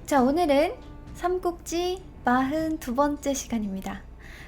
자, 오늘은 삼국지 42번째 시간입니다.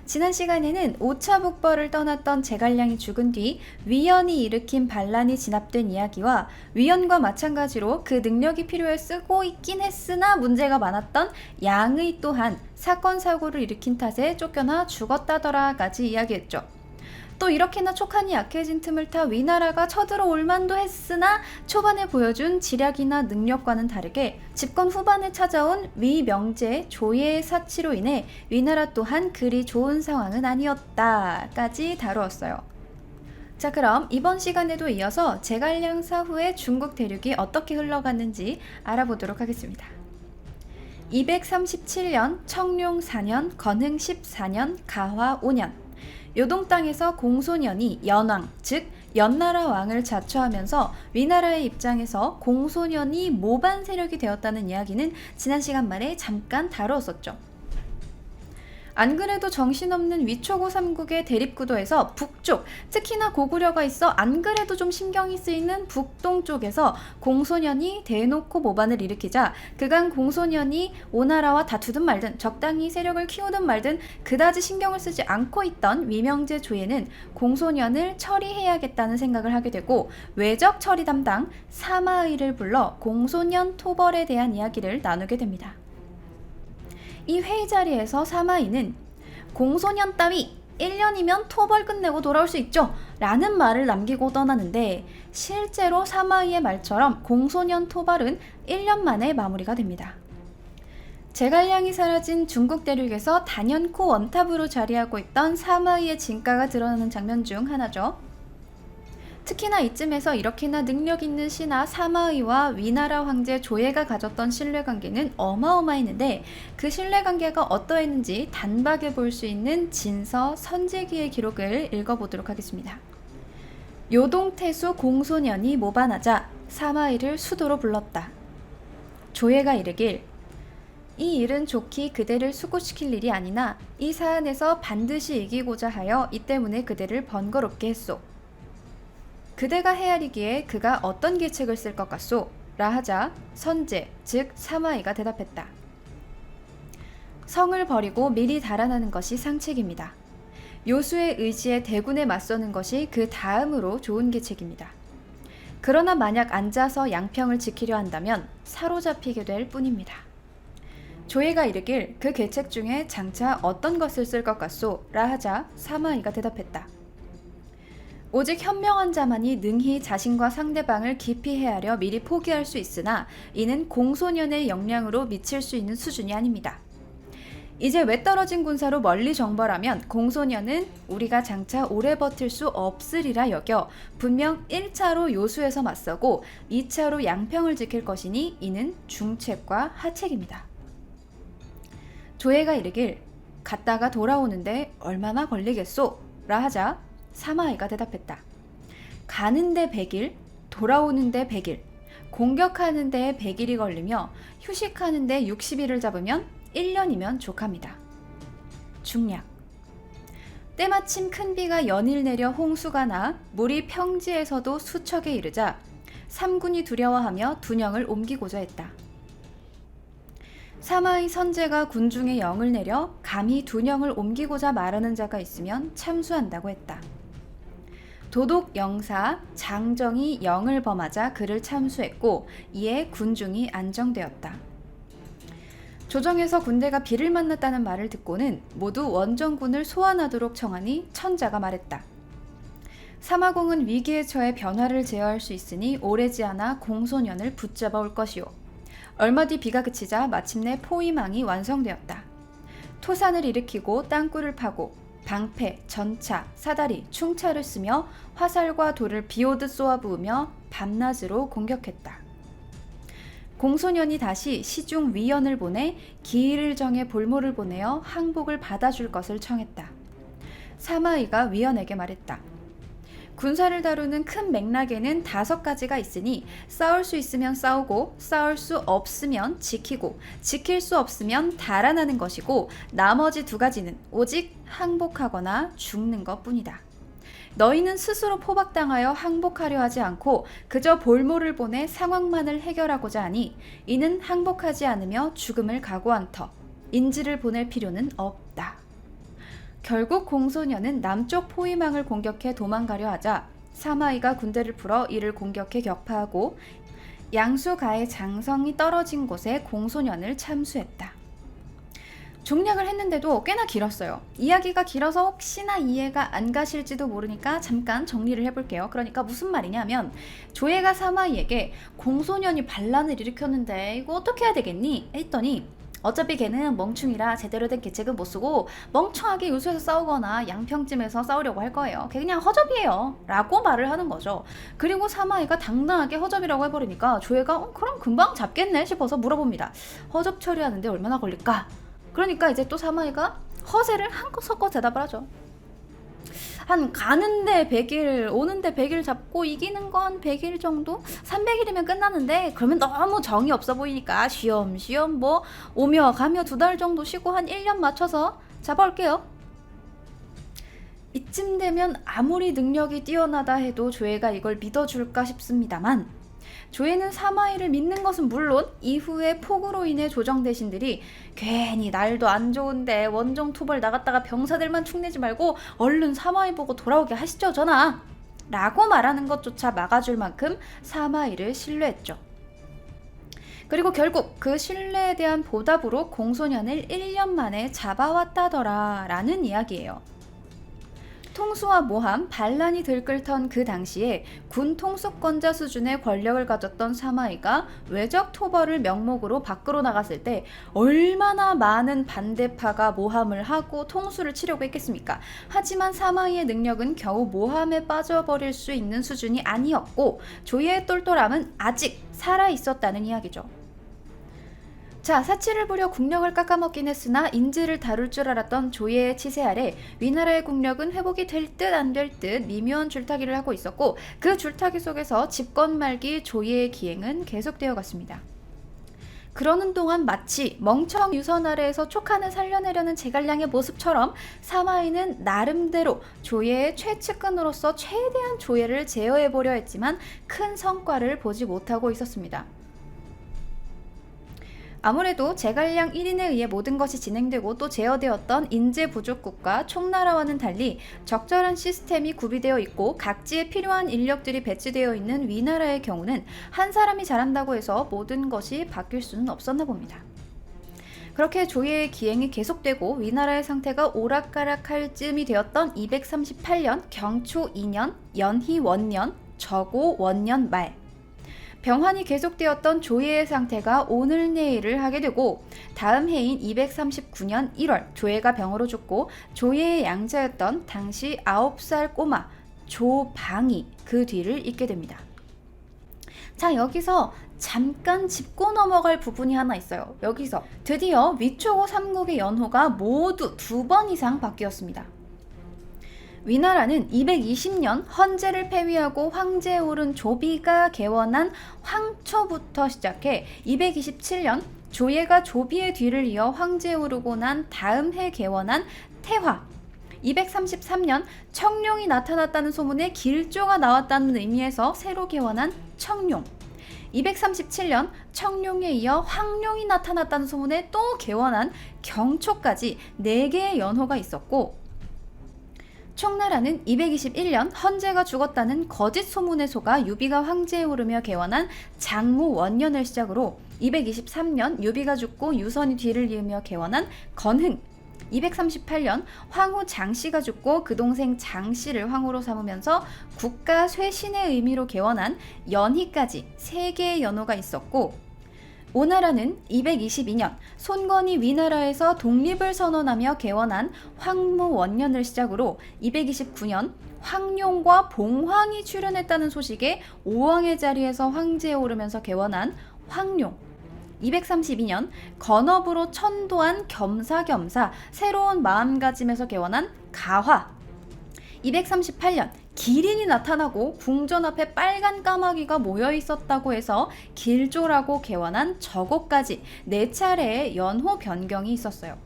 지난 시간에는 5차 북벌을 떠났던 제갈량이 죽은 뒤 위연이 일으킨 반란이 진압된 이야기와 위연과 마찬가지로 그 능력이 필요해 쓰고 있긴 했으나 문제가 많았던 양의 또한 사건 사고를 일으킨 탓에 쫓겨나 죽었다더라까지 이야기했죠. 또 이렇게나 촉한이 약해진 틈을 타 위나라가 쳐들어올 만도 했으나 초반에 보여준 지략이나 능력과는 다르게 집권 후반에 찾아온 위명제 조예의 사치로 인해 위나라 또한 그리 좋은 상황은 아니었다까지 다루었어요. 자, 그럼 이번 시간에도 이어서 제갈량 사후에 중국 대륙이 어떻게 흘러갔는지 알아보도록 하겠습니다. 237년 청룡 4년 건흥 14년 가화 5년 요동 땅에서 공소년이 연왕, 즉 연나라 왕을 자처하면서 위나라의 입장에서 공소년이 모반 세력이 되었다는 이야기는 지난 시간 말에 잠깐 다루었었죠. 안 그래도 정신없는 위초고 삼국의 대립구도에서 북쪽, 특히나 고구려가 있어 안 그래도 좀 신경이 쓰이는 북동 쪽에서 공소년이 대놓고 모반을 일으키자 그간 공소년이 오나라와 다투든 말든 적당히 세력을 키우든 말든 그다지 신경을 쓰지 않고 있던 위명제 조예는 공소년을 처리해야겠다는 생각을 하게 되고 외적 처리 담당 사마의를 불러 공소년 토벌에 대한 이야기를 나누게 됩니다. 이 회의 자리에서 사마이는 공소년 따위 1년이면 토벌 끝내고 돌아올 수 있죠 라는 말을 남기고 떠나는데 실제로 사마이의 말처럼 공소년 토벌은 1년 만에 마무리가 됩니다. 제갈량이 사라진 중국 대륙에서 단연코 원탑으로 자리하고 있던 사마이의 진가가 드러나는 장면 중 하나죠. 특히나 이쯤에서 이렇게나 능력 있는 신하 사마의와 위나라 황제 조예가 가졌던 신뢰관계는 어마어마했는데 그 신뢰관계가 어떠했는지 단박에 볼 수 있는 진서 선제기의 기록을 읽어보도록 하겠습니다. 요동태수 공소년이 모반하자 사마의를 수도로 불렀다. 조예가 이르길 이 일은 좋기 그대를 수고시킬 일이 아니나 이 사안에서 반드시 이기고자 하여 이 때문에 그대를 번거롭게 했소. 그대가 헤아리기에 그가 어떤 계책을 쓸 것 같소? 라 하자 선제, 즉 사마이가 대답했다. 성을 버리고 미리 달아나는 것이 상책입니다. 요수의 의지에 대군에 맞서는 것이 그 다음으로 좋은 계책입니다. 그러나 만약 앉아서 양평을 지키려 한다면 사로잡히게 될 뿐입니다. 조예가 이르길 그 계책 중에 장차 어떤 것을 쓸 것 같소? 라 하자 사마이가 대답했다. 오직 현명한 자만이 능히 자신과 상대방을 깊이 헤아려 미리 포기할 수 있으나 이는 공소년의 역량으로 미칠 수 있는 수준이 아닙니다. 이제 외떨어진 군사로 멀리 정벌하면 공소년은 우리가 장차 오래 버틸 수 없으리라 여겨 분명 1차로 요수에서 맞서고 2차로 양평을 지킬 것이니 이는 중책과 하책입니다. 조예가 이르길 갔다가 돌아오는데 얼마나 걸리겠소? 라 하자 사마이가 대답했다. 가는데 100일, 돌아오는데 100일, 공격하는데 100일이 걸리며 휴식하는데 60일을 잡으면 1년이면 족합니다. 중략 때마침 큰 비가 연일 내려 홍수가 나 물이 평지에서도 수척에 이르자 삼군이 두려워하며 둔영을 옮기고자 했다. 사마의 선제가 군중에 영을 내려 감히 둔영을 옮기고자 말하는 자가 있으면 참수한다고 했다. 도독 영사 장정이 영을 범하자 그를 참수했고 이에 군중이 안정되었다. 조정에서 군대가 비를 만났다는 말을 듣고는 모두 원정군을 소환하도록 청하니 천자가 말했다. 사마공은 위기에 처해 변화를 제어할 수 있으니 오래지 않아 공소년을 붙잡아 올 것이오. 얼마 뒤 비가 그치자 마침내 포위망이 완성되었다. 토산을 일으키고 땅굴을 파고 방패, 전차, 사다리, 충차를 쓰며 화살과 돌을 비오듯 쏘아부으며 밤낮으로 공격했다. 공소년이 다시 시중 위연을 보내 기일을 정해 볼모를 보내어 항복을 받아줄 것을 청했다. 사마의가 위연에게 말했다. 군사를 다루는 큰 맥락에는 5가지가 있으니 싸울 수 있으면 싸우고 싸울 수 없으면 지키고 지킬 수 없으면 달아나는 것이고 나머지 2가지는 오직 항복하거나 죽는 것뿐이다. 너희는 스스로 포박당하여 항복하려 하지 않고 그저 볼모를 보내 상황만을 해결하고자 하니 이는 항복하지 않으며 죽음을 각오한 터 인지를 보낼 필요는 없다. 결국 공소년은 남쪽 포위망을 공격해 도망가려 하자 사마이가 군대를 풀어 이를 공격해 격파하고 양수가의 장성이 떨어진 곳에 공소년을 참수했다. 종략을 했는데도 꽤나 길었어요. 이야기가 길어서 혹시나 이해가 안 가실지도 모르니까 잠깐 정리를 해볼게요. 그러니까 무슨 말이냐면 조예가 사마이에게 공소년이 반란을 일으켰는데 이거 어떻게 해야 되겠니? 했더니 어차피 걔는 멍충이라 제대로 된 계책은 못 쓰고 멍청하게 요수에서 싸우거나 양평쯤에서 싸우려고 할 거예요. 걔 그냥 허접이에요 라고 말을 하는 거죠. 그리고 사마이가 당당하게 허접이라고 해버리니까 조예가 그럼 금방 잡겠네 싶어서 물어봅니다. 허접 처리하는데 얼마나 걸릴까? 그러니까 이제 또 사마이가 허세를 한껏 대답을 하죠. 한 가는데 100일, 오는데 100일 잡고 이기는 건 100일 정도? 300일이면 끝나는데 그러면 너무 정이 없어 보이니까 쉬엄쉬엄 뭐 오며 가며 2달 정도 쉬고 한 1년 맞춰서 잡아올게요. 이쯤 되면 아무리 능력이 뛰어나다 해도 조예가 이걸 믿어줄까 싶습니다만 조예는 사마이를 믿는 것은 물론 이후에 폭우로 인해 조정 대신들이 괜히 날도 안 좋은데 원정 투벌 나갔다가 병사들만 축내지 말고 얼른 사마이 보고 돌아오게 하시죠 전하 라고 말하는 것조차 막아줄 만큼 사마이를 신뢰했죠. 그리고 결국 그 신뢰에 대한 보답으로 공소년을 1년 만에 잡아왔다더라 라는 이야기예요. 통수와 모함, 반란이 들끓던 그 당시에 군 통수권자 수준의 권력을 가졌던 사마이가 외적 토벌을 명목으로 밖으로 나갔을 때 얼마나 많은 반대파가 모함을 하고 통수를 치려고 했겠습니까? 하지만 사마이의 능력은 겨우 모함에 빠져버릴 수 있는 수준이 아니었고 조예의 똘똘함은 아직 살아있었다는 이야기죠. 자, 사치를 부려 국력을 깎아먹긴 했으나 인지를 다룰 줄 알았던 조예의 치세 아래 위나라의 국력은 회복이 될 듯 안 될 듯 미묘한 줄타기를 하고 있었고 그 줄타기 속에서 집권 말기 조예의 기행은 계속되어 갔습니다. 그러는 동안 마치 멍청 유선 아래에서 촉한을 살려내려는 제갈량의 모습처럼 사마이는 나름대로 조예의 최측근으로서 최대한 조예를 제어해보려 했지만 큰 성과를 보지 못하고 있었습니다. 아무래도 제갈량 1인에 의해 모든 것이 진행되고 또 제어되었던 인재부족국과 총나라와는 달리 적절한 시스템이 구비되어 있고 각지에 필요한 인력들이 배치되어 있는 위나라의 경우는 한 사람이 잘한다고 해서 모든 것이 바뀔 수는 없었나 봅니다. 그렇게 조예의 기행이 계속되고 위나라의 상태가 오락가락할 쯤이 되었던 238년 경초 2년 연희 원년 저고 원년 말 병환이 계속되었던 조예의 상태가 오늘 내일을 하게 되고 다음 해인 239년 1월 조예가 병으로 죽고 조예의 양자였던 당시 9살 꼬마 조방이 그 뒤를 잇게 됩니다. 자, 여기서 잠깐 짚고 넘어갈 부분이 하나 있어요. 여기서 드디어 위초고 3국의 연호가 모두 2번 이상 바뀌었습니다. 위나라는 220년 헌제를 폐위하고 황제에 오른 조비가 개원한 황초부터 시작해 227년 조예가 조비의 뒤를 이어 황제에 오르고 난 다음 해 개원한 태화 233년 청룡이 나타났다는 소문에 길조가 나왔다는 의미에서 새로 개원한 청룡 237년 청룡에 이어 황룡이 나타났다는 소문에 또 개원한 경초까지 4개의 연호가 있었고 총나라는 221년 헌제가 죽었다는 거짓 소문에 속아 유비가 황제에 오르며 개원한 장무 원년을 시작으로 223년 유비가 죽고 유선이 뒤를 이으며 개원한 건흥 238년 황후 장씨가 죽고 그 동생 장씨를 황후로 삼으면서 국가 쇄신의 의미로 개원한 연희까지 3개의 연호가 있었고 오나라는 222년 손권이 위나라에서 독립을 선언하며 개원한 황무 원년을 시작으로 229년 황룡과 봉황이 출현했다는 소식에 오왕의 자리에서 황제에 오르면서 개원한 황룡 232년 건업으로 천도한 겸사겸사 새로운 마음가짐에서 개원한 가화 238년 기린이 나타나고 궁전 앞에 빨간 까마귀가 모여 있었다고 해서 길조라고 개원한 저고까지 4차례의 연호 변경이 있었어요.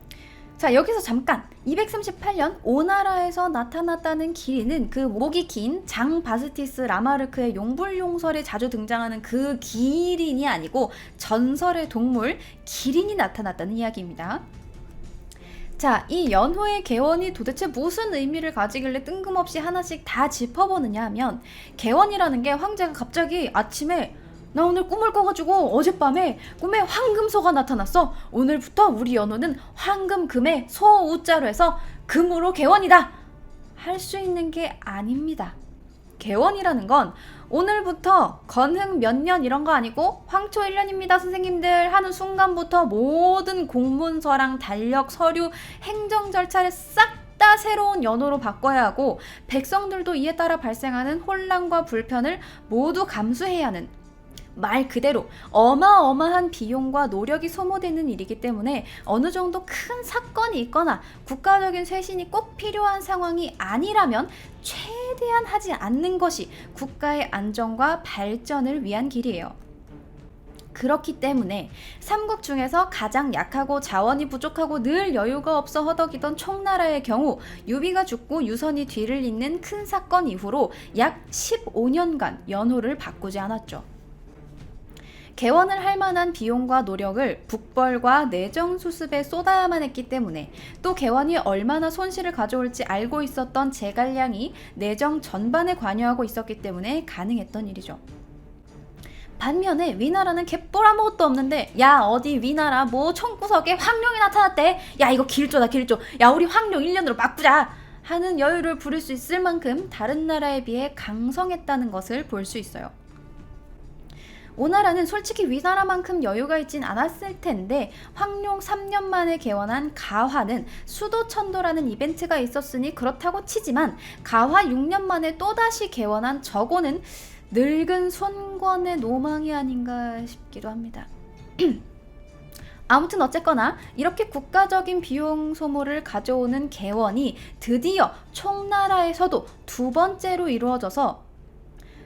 자, 여기서 잠깐 238년 오나라에서 나타났다는 기린은 그 목이 긴 장 바스티스 라마르크의 용불용설에 자주 등장하는 그 기린이 아니고 전설의 동물 기린이 나타났다는 이야기입니다. 자, 이 연호의 개원이 도대체 무슨 의미를 가지길래 뜬금없이 하나씩 다 짚어보느냐 하면, 개원이라는 게 황제가 갑자기 아침에 나 오늘 꿈을 꿔가지고 어젯밤에 꿈에 황금소가 나타났어. 오늘부터 우리 연호는 황금금의 소우자로 해서 금으로 개원이다. 할 수 있는 게 아닙니다. 개원이라는 건 오늘부터 건흥 몇 년 이런 거 아니고 황초 1년입니다 선생님들 하는 순간부터 모든 공문서랑 달력, 서류, 행정 절차를 싹 다 새로운 연호로 바꿔야 하고, 백성들도 이에 따라 발생하는 혼란과 불편을 모두 감수해야 하는, 말 그대로 어마어마한 비용과 노력이 소모되는 일이기 때문에 어느 정도 큰 사건이 있거나 국가적인 쇄신이 꼭 필요한 상황이 아니라면 최대한 하지 않는 것이 국가의 안정과 발전을 위한 길이에요. 그렇기 때문에 삼국 중에서 가장 약하고 자원이 부족하고 늘 여유가 없어 허덕이던 총나라의 경우, 유비가 죽고 유선이 뒤를 잇는 큰 사건 이후로 약 15년간 연호를 바꾸지 않았죠. 개원을 할 만한 비용과 노력을 북벌과 내정 수습에 쏟아야만 했기 때문에, 또 개원이 얼마나 손실을 가져올지 알고 있었던 제갈량이 내정 전반에 관여하고 있었기 때문에 가능했던 일이죠. 반면에 위나라는 개뿔 아무것도 없는데, 야 어디 위나라 뭐 총구석에 황룡이 나타났대, 야 이거 길조다 길조, 야 우리 황룡 1년으로 바꾸자 하는 여유를 부릴 수 있을 만큼 다른 나라에 비해 강성했다는 것을 볼 수 있어요. 오나라는 솔직히 위나라만큼 여유가 있진 않았을 텐데, 황룡 3년 만에 개원한 가화는 수도천도라는 이벤트가 있었으니 그렇다고 치지만, 가화 6년 만에 또다시 개원한 저고는 늙은 손권의 노망이 아닌가 싶기도 합니다. 아무튼 어쨌거나 이렇게 국가적인 비용 소모를 가져오는 개원이 드디어 총나라에서도 두 번째로 이루어져서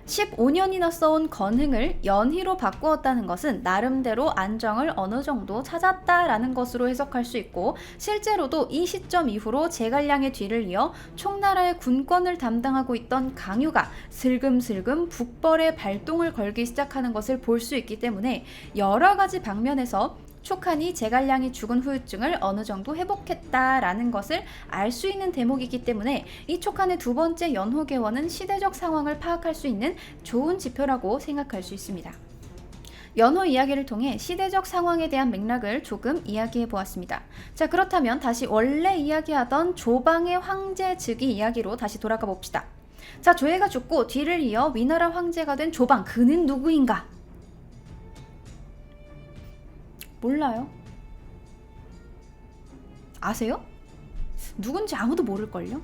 15년이나 써온 건흥을 연희로 바꾸었다는 것은 나름대로 안정을 어느 정도 찾았다라는 것으로 해석할 수 있고, 실제로도 이 시점 이후로 제갈량의 뒤를 이어 총나라의 군권을 담당하고 있던 강유가 슬금슬금 북벌에 발동을 걸기 시작하는 것을 볼 수 있기 때문에, 여러 가지 방면에서 촉한이 제갈량이 죽은 후유증을 어느 정도 회복했다라는 것을 알 수 있는 대목이기 때문에, 이 촉한의 두 번째 연호 개원은 시대적 상황을 파악할 수 있는 좋은 지표라고 생각할 수 있습니다. 연호 이야기를 통해 시대적 상황에 대한 맥락을 조금 이야기해 보았습니다. 자, 그렇다면 다시 원래 이야기하던 조방의 황제 즉위 이야기로 다시 돌아가 봅시다. 자, 조예가 죽고 뒤를 이어 위나라 황제가 된 조방, 그는 누구인가? 몰라요? 아세요? 누군지 아무도 모를걸요?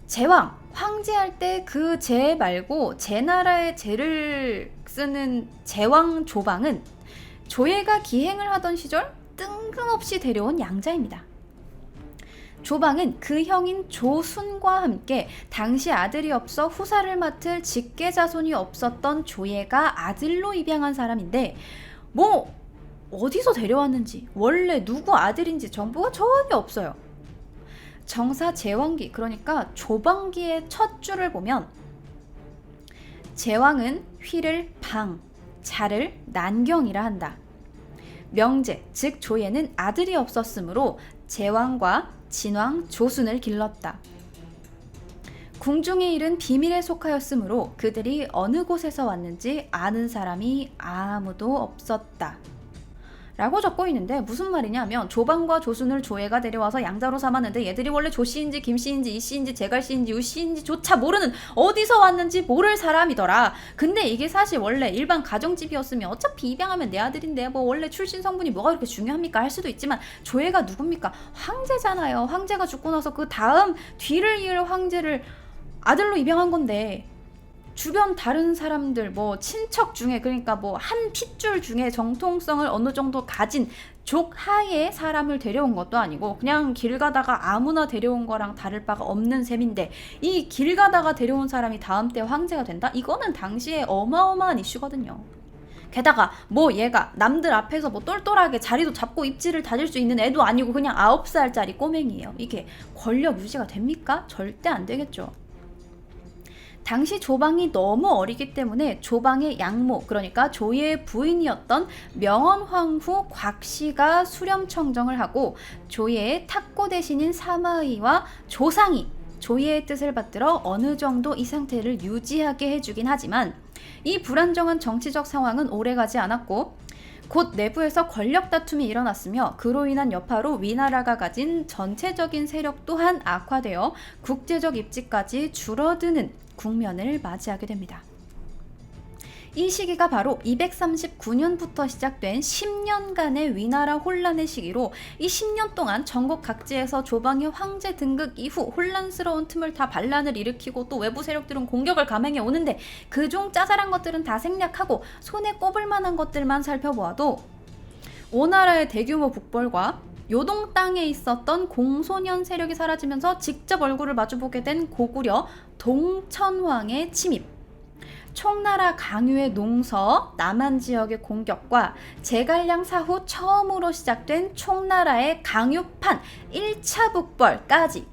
제왕, 황제할 때 그 제 말고 제 나라의 제를 쓰는 제왕 조방은 조예가 기행을 하던 시절 뜬금없이 데려온 양자입니다. 조방은 그 형인 조순과 함께 당시 아들이 없어 후사를 맡을 직계 자손이 없었던 조예가 아들로 입양한 사람인데, 뭐 어디서 데려왔는지, 원래 누구 아들인지 정보가 전혀 없어요. 정사 제왕기, 그러니까 조방기의 첫 줄을 보면 제왕은 휘를 방, 자를 난경이라 한다. 명제, 즉 조예는 아들이 없었으므로 제왕과 진왕, 조순을 길렀다. 궁중의 일은 비밀에 속하였으므로 그들이 어느 곳에서 왔는지 아는 사람이 아무도 없었다. 라고 적고 있는데, 무슨 말이냐면 조방과 조순을 조예가 데려와서 양자로 삼았는데, 얘들이 원래 조씨인지 김씨인지 이씨인지 제갈씨인지 우씨인지 조차 모르는, 어디서 왔는지 모를 사람이더라. 근데 이게 사실 원래 일반 가정집이었으면 어차피 입양하면 내 아들인데 뭐 원래 출신 성분이 뭐가 그렇게 중요합니까 할 수도 있지만, 조예가 누굽니까? 황제잖아요. 황제가 죽고 나서 그 다음 뒤를 이을 황제를 아들로 입양한 건데, 주변 다른 사람들, 뭐 친척 중에, 그러니까 뭐 한 핏줄 중에 정통성을 어느 정도 가진 족하의 사람을 데려온 것도 아니고 그냥 길 가다가 아무나 데려온 거랑 다를 바가 없는 셈인데, 이 길 가다가 데려온 사람이 다음 때 황제가 된다? 이거는 당시에 어마어마한 이슈거든요. 게다가 뭐 얘가 남들 앞에서 뭐 똘똘하게 자리도 잡고 입지를 다질 수 있는 애도 아니고 그냥 9살짜리 꼬맹이에요. 이게 권력 유지가 됩니까? 절대 안 되겠죠. 당시 조방이 너무 어리기 때문에 조방의 양모, 그러니까 조예의 부인이었던 명언황후 곽씨가 수렴청정을 하고 조예의 탁고 대신인 사마의와 조상이 조예의 뜻을 받들어 어느 정도 이 상태를 유지하게 해주긴 하지만 이 불안정한 정치적 상황은 오래가지 않았고 곧 내부에서 권력 다툼이 일어났으며 그로 인한 여파로 위나라가 가진 전체적인 세력 또한 악화되어 국제적 입지까지 줄어드는 국면을 맞이하게 됩니다. 이 시기가 바로 239년부터 시작된 10년간의 위나라 혼란의 시기로 이 10년 동안 전국 각지에서 조방의 황제 등극 이후 혼란스러운 틈을 타 반란을 일으키고 또 외부 세력들은 공격을 감행해 오는데 그중 짜잘한 것들은 다 생략하고 손에 꼽을 만한 것들만 살펴보아도 오나라의 대규모 북벌과 요동 땅에 있었던 공소년 세력이 사라지면서 직접 얼굴을 마주보게 된 고구려 동천왕의 침입, 총나라 강유의 농서, 남한 지역의 공격과 제갈량 사후 처음으로 시작된 총나라의 강유판 1차 북벌까지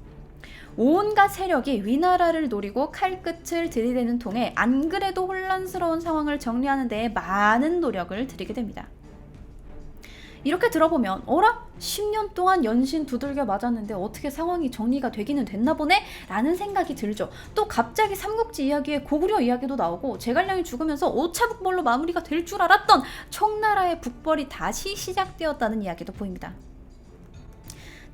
온갖 세력이 위나라를 노리고 칼끝을 들이대는 통에 안 그래도 혼란스러운 상황을 정리하는 데에 많은 노력을 들이게 됩니다. 이렇게 들어보면 어라? 10년 동안 연신 두들겨 맞았는데 어떻게 상황이 정리가 되기는 됐나 보네? 라는 생각이 들죠. 또 갑자기 삼국지 이야기에 고구려 이야기도 나오고 제갈량이 죽으면서 5차 북벌로 마무리가 될 줄 알았던 총나라의 북벌이 다시 시작되었다는 이야기도 보입니다.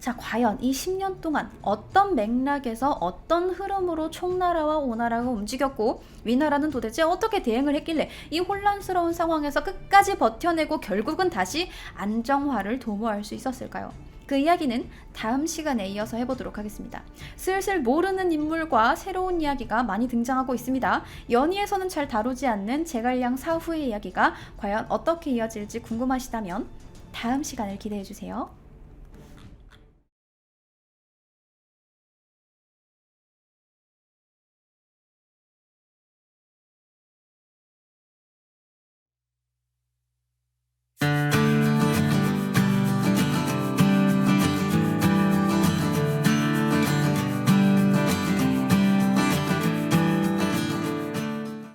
자, 과연 이 10년 동안 어떤 맥락에서 어떤 흐름으로 총나라와 오나라가 움직였고 위나라는 도대체 어떻게 대응을 했길래 이 혼란스러운 상황에서 끝까지 버텨내고 결국은 다시 안정화를 도모할 수 있었을까요? 그 이야기는 다음 시간에 이어서 해보도록 하겠습니다. 슬슬 모르는 인물과 새로운 이야기가 많이 등장하고 있습니다. 연희에서는 잘 다루지 않는 제갈량 사후의 이야기가 과연 어떻게 이어질지 궁금하시다면 다음 시간을 기대해주세요.